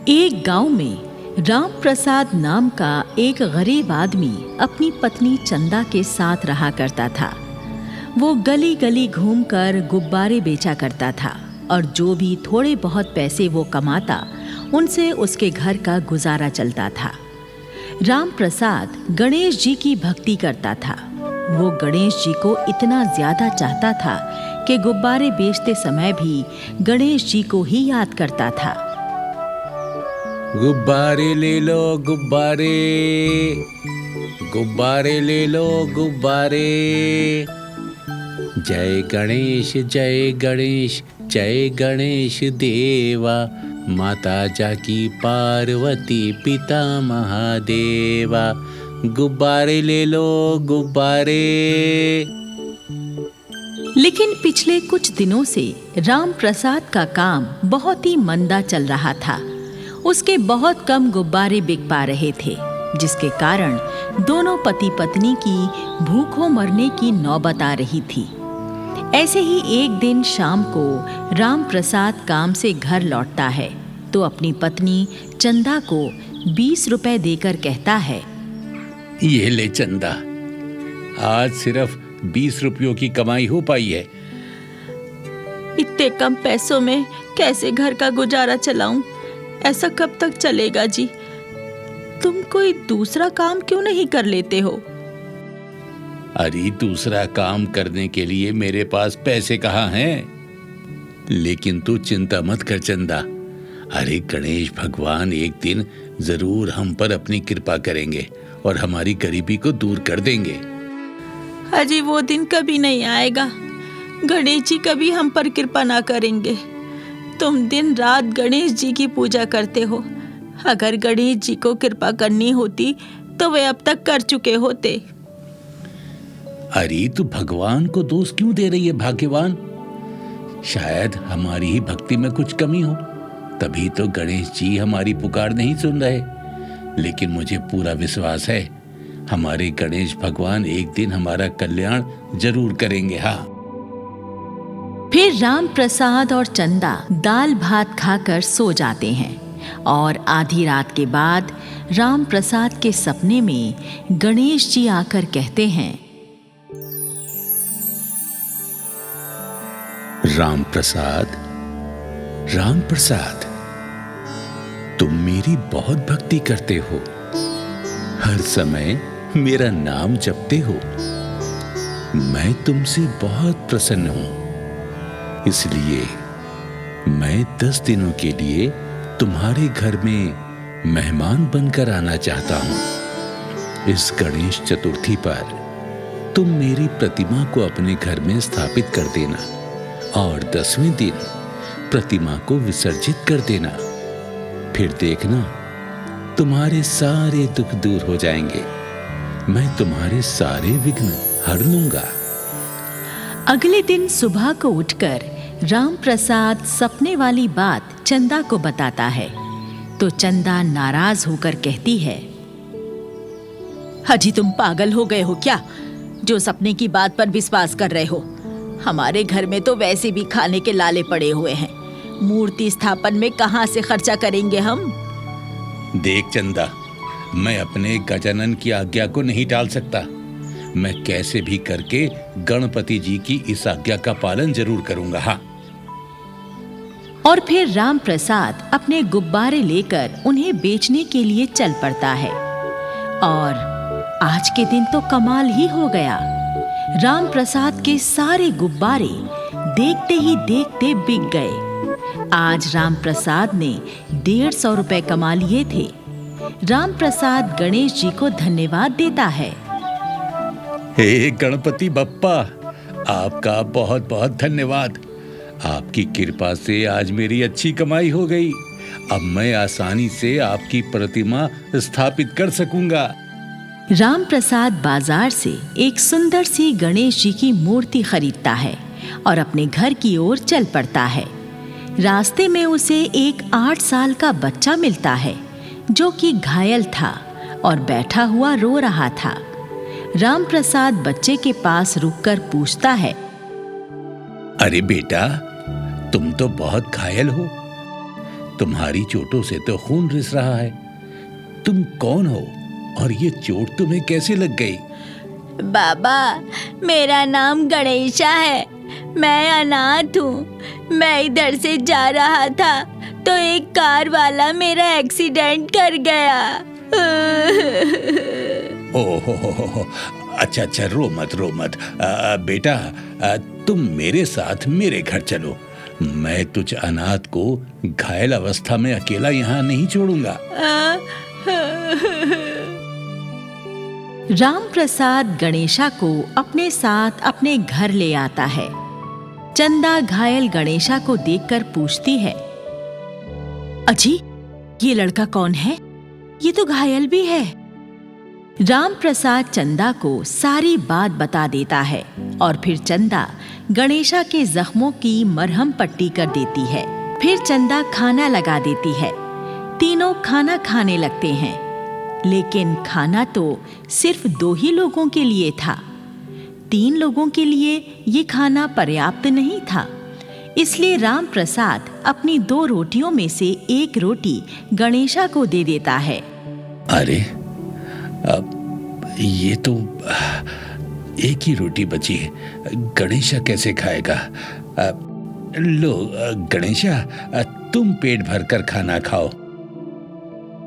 एक गांव में राम प्रसाद नाम का एक गरीब आदमी अपनी पत्नी चंदा के साथ रहा करता था। वो गली गली घूमकर गुब्बारे बेचा करता था और जो भी थोड़े बहुत पैसे वो कमाता उनसे उसके घर का गुजारा चलता था। राम प्रसाद गणेश जी की भक्ति करता था। वो गणेश जी को इतना ज्यादा चाहता था कि गुब्बारे बेचते समय भी गणेश जी को ही याद करता था। गुब्बारे ले लो गुब्बारे, गुब्बारे ले लो गुब्बारे। जय गणेश जय गणेश जय गणेश देवा, माता जाकी पार्वती पिता महादेवा। गुब्बारे ले लो गुब्बारे। लेकिन पिछले कुछ दिनों से राम प्रसाद का काम बहुत ही मंदा चल रहा था। उसके बहुत कम गुब्बारे बिक पा रहे थे, जिसके कारण दोनों पति पत्नी की भूखों मरने की नौबत आ रही थी। ऐसे ही एक दिन शाम को राम प्रसाद काम से घर लौटता है तो अपनी पत्नी चंदा को 20 रुपए देकर कहता है, ये ले चंदा, आज सिर्फ 20 रुपयों की कमाई हो पाई है। इतने कम पैसों में कैसे घर का गुजारा चलाऊं? ऐसा कब तक चलेगा जी? तुम कोई दूसरा काम क्यों नहीं कर लेते हो? अरे दूसरा काम करने के लिए मेरे पास पैसे कहाँ हैं? लेकिन तू चिंता मत कर चंदा। अरे गणेश भगवान एक दिन जरूर हम पर अपनी कृपा करेंगे और हमारी गरीबी को दूर कर देंगे। अजी वो दिन कभी नहीं आएगा। गणेश जी कभी हम पर कृपा ना करेंगे। तुम दिन रात गणेश जी की पूजा करते हो। अगर गणेश जी को कृपा करनी होती तो वे अब तक कर चुके होते। अरे तू भगवान को दोष क्यों दे रही है भाग्यवान? शायद हमारी ही भक्ति में कुछ कमी हो, तभी तो गणेश जी हमारी पुकार नहीं सुन रहे। लेकिन मुझे पूरा विश्वास है हमारे गणेश भगवान एक दिन हमारा कल्याण जरूर करेंगे। हाँ। फिर राम प्रसाद और चंदा दाल भात खाकर सो जाते हैं और आधी रात के बाद राम प्रसाद के सपने में गणेश जी आकर कहते हैं, राम प्रसाद, राम प्रसाद, तुम मेरी बहुत भक्ति करते हो, हर समय मेरा नाम जपते हो। मैं तुमसे बहुत प्रसन्न हूं, इसलिए मैं 10 दिनों के लिए तुम्हारे घर में मेहमान बनकर आना चाहता हूं। इस गणेश चतुर्थी पर तुम मेरी प्रतिमा को अपने घर में स्थापित कर देना और 10वें दिन प्रतिमा को विसर्जित कर देना। फिर देखना तुम्हारे सारे दुख दूर हो जाएंगे। मैं तुम्हारे सारे विघ्न हर लूंगा। अगले दिन सुबह को उठकर राम प्रसाद सपने वाली बात चंदा को बताता है तो चंदा नाराज होकर कहती है, अजी तुम पागल हो गए हो क्या, जो सपने की बात पर विश्वास कर रहे हो? हमारे घर में तो वैसे भी खाने के लाले पड़े हुए हैं। मूर्ति स्थापन में कहां से खर्चा करेंगे हम? देख चंदा, मैं अपने गजानन की आज्ञा को नहीं टाल सकता। मैं कैसे भी करके गणपति जी की इस आज्ञा का पालन जरूर करूंगा। हाँ। और फिर राम प्रसाद अपने गुब्बारे लेकर उन्हें बेचने के लिए चल पड़ता है। और आज के दिन तो कमाल ही हो गया। राम प्रसाद के सारे गुब्बारे देखते ही देखते बिक गए। आज राम प्रसाद ने 150 रुपए कमा लिए थे। राम प्रसाद गणेश जी को धन्यवाद देता है। हे गणपति बप्पा, आपका बहुत बहुत धन्यवाद। आपकी कृपा से आज मेरी अच्छी कमाई हो गई। अब मैं आसानी से आपकी प्रतिमा स्थापित कर सकूंगा। राम प्रसाद बाजार से एक सुंदर सी गणेश जी की मूर्ति खरीदता है और अपने घर की ओर चल पड़ता है। रास्ते में उसे एक 8 साल का बच्चा मिलता है जो कि घायल था और बैठा हुआ रो रहा था। राम प्रसाद बच्चे के पास रुककर पूछता है, अरे बेटा, तुम तो बहुत घायल हो, तुम्हारी चोटों से तो खून रिस रहा है। तुम कौन हो और ये चोट तुम्हें कैसे लग गई? बाबा, मेरा नाम गणेशा है। मैं अनाथ हूँ। मैं इधर से जा रहा था तो एक कार वाला मेरा एक्सीडेंट कर गया। ओहो, अच्छा, रो मत। बेटा, तुम मेरे साथ मेरे घर चलो। मैं तुझ अनाथ को घायल अवस्था में अकेला यहाँ नहीं छोड़ूंगा। राम प्रसाद गणेशा को अपने साथ अपने घर ले आता है। चंदा घायल गणेशा को देखकर पूछती है, अजी, ये लड़का कौन है? ये तो घायल भी है। राम प्रसाद चंदा को सारी बात बता देता है और फिर चंदा गणेशा के जख्मों की मरहम पट्टी कर देती है। फिर चंदा खाना लगा देती है। तीनों खाना खाने लगते हैं, लेकिन खाना तो सिर्फ 2 ही लोगों के लिए था। 3 लोगों के लिए ये खाना पर्याप्त नहीं था। इसलिए राम प्रसाद अपनी 2 रोटियों में से 1 रोटी गणेशा को दे देता है। अरे, अब ये तो 1 ही रोटी बची है। गणेशा कैसे खाएगा? लो गणेशा, तुम पेट भरकर खाना खाओ।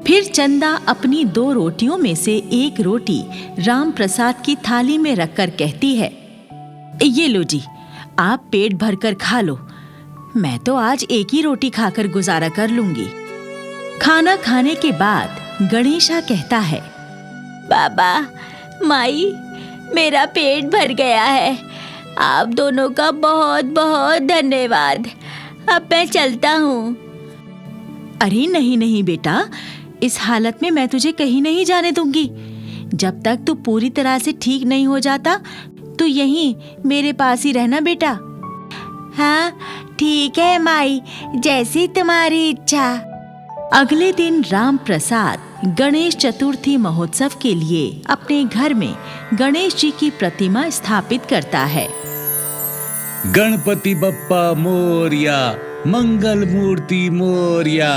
फिर चंदा अपनी 2 रोटियों में से 1 रोटी राम प्रसाद की थाली में रखकर कहती है, ये लो जी, आप पेट भरकर खा लो। मैं तो आज 1 ही रोटी खाकर गुजारा कर लूंगी। खाना खाने के बाद गणेशा कहता है, बाबा, माई, मेरा पेट भर गया है। आप दोनों का बहुत बहुत धन्यवाद। अब मैं चलता हूँ। अरे नहीं बेटा, इस हालत में मैं तुझे कहीं नहीं जाने दूंगी। जब तक तू पूरी तरह से ठीक नहीं हो जाता तो यहीं मेरे पास ही रहना बेटा। हाँ ठीक है माई, जैसी तुम्हारी इच्छा। अगले दिन राम प्रसाद गणेश चतुर्थी महोत्सव के लिए अपने घर में गणेश जी की प्रतिमा स्थापित करता है। गणपति बप्पा मोरया, मंगल मूर्ति मोरया।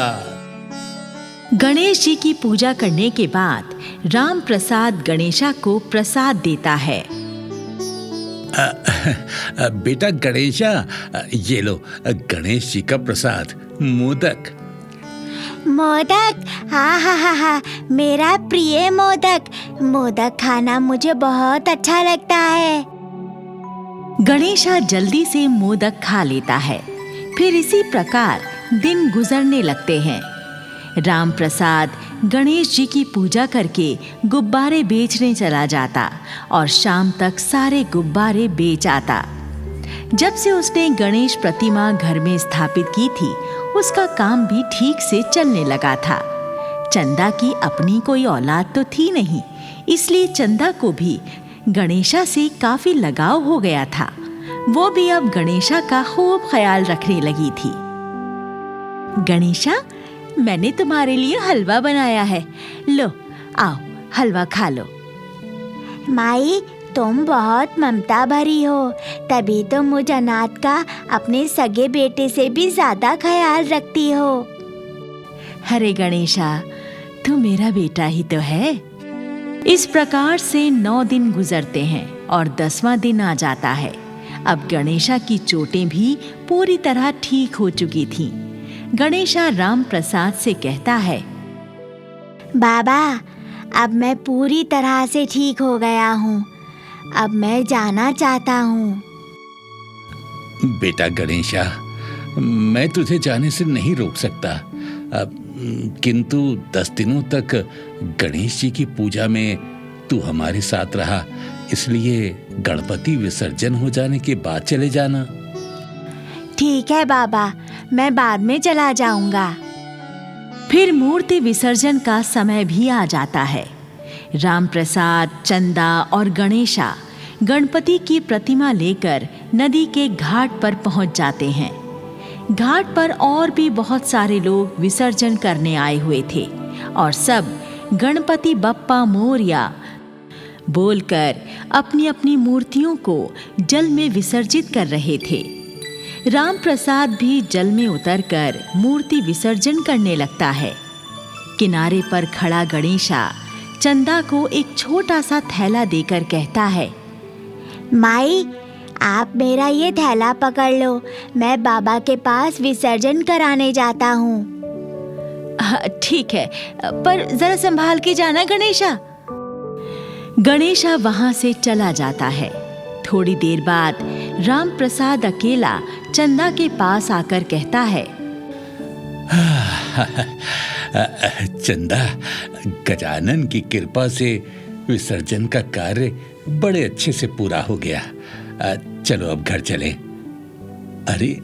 गणेश जी की पूजा करने के बाद राम प्रसाद गणेशा को प्रसाद देता है। बेटा गणेशा, ये लो गणेश जी का प्रसाद, मोदक। मोदक, हाँ, मेरा प्रिय मोदक। मोदक खाना मुझे बहुत अच्छा लगता है। गणेशा जल्दी से मोदक खा लेता है। फिर इसी प्रकार दिन गुजरने लगते हैं। राम प्रसाद गणेश जी की पूजा करके गुब्बारे बेचने चला जाता और शाम तक सारे गुब्बारे बेच आता। जब से उसने गणेश प्रतिमा घर में स्थापित की थी, उसका काम भी ठीक से चलने लगा था। चंदा की अपनी कोई औलाद तो थी नहीं, इसलिए चंदा को भी गणेशा से काफी लगाव हो गया था। वो भी अब गणेशा का खूब ख्याल रखने लगी थी। गणेशा, मैंने तुम्हारे लिए हलवा बनाया है। लो, आओ हलवा खा लो। माई, तुम बहुत ममता भरी हो, तभी तो मुझ अनाथ का अपने सगे बेटे से भी ज्यादा ख्याल रखती हो। अरे गणेशा, तू मेरा बेटा ही तो है। इस प्रकार से 9 दिन गुजरते हैं और 10वां दिन आ जाता है। अब गणेशा की चोटें भी पूरी तरह ठीक हो चुकी थीं। गणेशा राम प्रसाद से कहता है, बाबा, अब मैं पूरी तरह से ठीक हो गया हूँ। अब मैं जाना चाहता हूँ। बेटा गणेशा, मैं तुझे जाने से नहीं रोक सकता, किंतु 10 दिनों तक गणेश जी की पूजा में तू हमारे साथ रहा, इसलिए गणपति विसर्जन हो जाने के बाद चले जाना। ठीक है बाबा, मैं बाद में चला जाऊंगा। फिर मूर्ति विसर्जन का समय भी आ जाता है। राम प्रसाद, चंदा और गणेशा गणपति की प्रतिमा लेकर नदी के घाट पर पहुंच जाते हैं। घाट पर और भी बहुत सारे लोग विसर्जन करने आए हुए थे और सब गणपति बप्पा मोरया बोलकर अपनी अपनी मूर्तियों को जल में विसर्जित कर रहे थे। राम प्रसाद भी जल में उतरकर मूर्ति विसर्जन करने लगता है। किनारे पर खड़ा गणेशा चंदा को एक छोटा सा थैला देकर कहता है, माई, आप मेरा ये थैला पकड़ लो, मैं बाबा के पास विसर्जन कराने जाता हूँ। ठीक है, पर जरा संभाल के जाना गणेशा। गणेशा वहां से चला जाता है। थोड़ी देर बाद राम प्रसाद अकेला चंदा के पास आकर कहता है, चंदा, गजानन की कृपा से विसर्जन का कार्य बड़े अच्छे से पूरा हो गया। चलो अब घर चलें। अरे,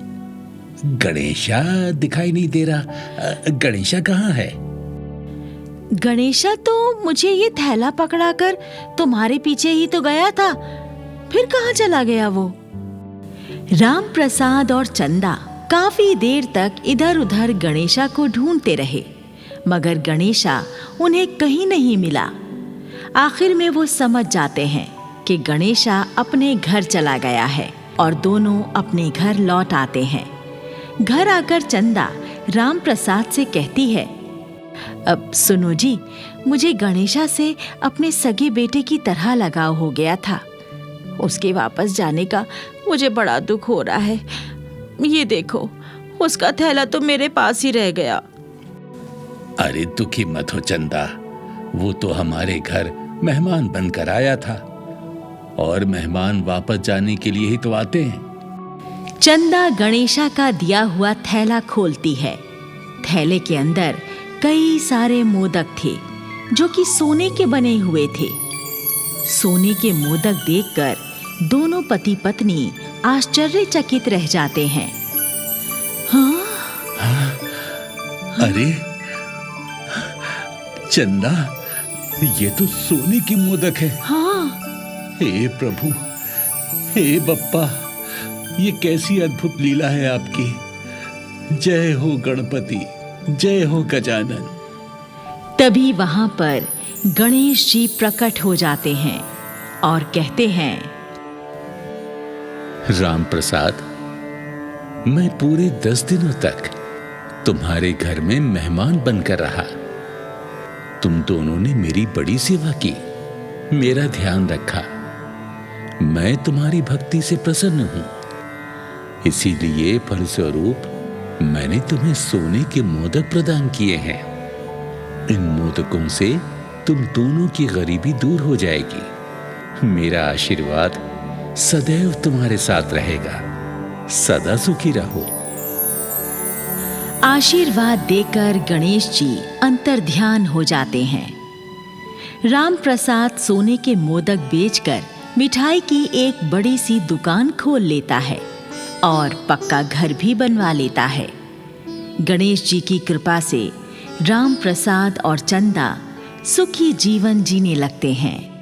गणेशा दिखाई नहीं दे रहा। गणेशा कहाँ है? गणेशा तो मुझे ये थैला पकड़ाकर तुम्हारे पीछे ही तो गया था, फिर कहाँ चला गया वो? राम प्रसाद और चंदा काफी देर तक इधर उधर गणेशा को ढूंढते रहे, मगर गणेशा उन्हें कहीं नहीं मिला। आखिर में वो समझ जाते हैं कि गणेशा अपने घर चला गया है और दोनों अपने घर लौट आते हैं। घर आकर चंदा राम प्रसाद से कहती है, अब सुनो जी, मुझे गणेशा से अपने सगे बेटे की तरह लगाव हो गया था। उसके वापस जाने का मुझे बड़ा दुख हो रहा है। ये देखो, उसका थैला तो मेरे पास ही रह गया। अरे दुखी मत हो चंदा, वो तो हमारे घर मेहमान बनकर आया था और मेहमान वापस जाने के लिए ही तो आते हैं। चंदा गणेशा का दिया हुआ थैला खोलती है। थैले के अंदर कई सारे मोदक थे जो कि सोने के बने हुए थे। सोने के मोदक देखकर दोनों पति पत्नी आश्चर्यचकित रह जाते हैं। हाँ? अरे चंदा, ये तो सोने की मोदक है। हाँ। हे प्रभु, हे बप्पा, ये कैसी अद्भुत लीला है आपकी। जय हो गणपति, जय हो गजानन। तभी वहां पर गणेश जी प्रकट हो जाते हैं और कहते हैं, राम प्रसाद, मैं पूरे 10 दिनों तक तुम्हारे घर में मेहमान बनकर रहा। तुम दोनों ने मेरी बड़ी सेवा की, मेरा ध्यान रखा। मैं तुम्हारी भक्ति से प्रसन्न हूं, इसीलिए फलस्वरूप मैंने तुम्हें सोने के मोदक प्रदान किए हैं। इन मोदकों से तुम दोनों की गरीबी दूर हो जाएगी। मेरा आशीर्वाद सदैव तुम्हारे साथ रहेगा। सदा सुखी रहो। आशीर्वाद देकर गणेश जी अंतर्ध्यान हो जाते हैं। राम प्रसाद सोने के मोदक बेचकर मिठाई की एक बड़ी सी दुकान खोल लेता है और पक्का घर भी बनवा लेता है। गणेश जी की कृपा से राम प्रसाद और चंदा सुखी जीवन जीने लगते हैं।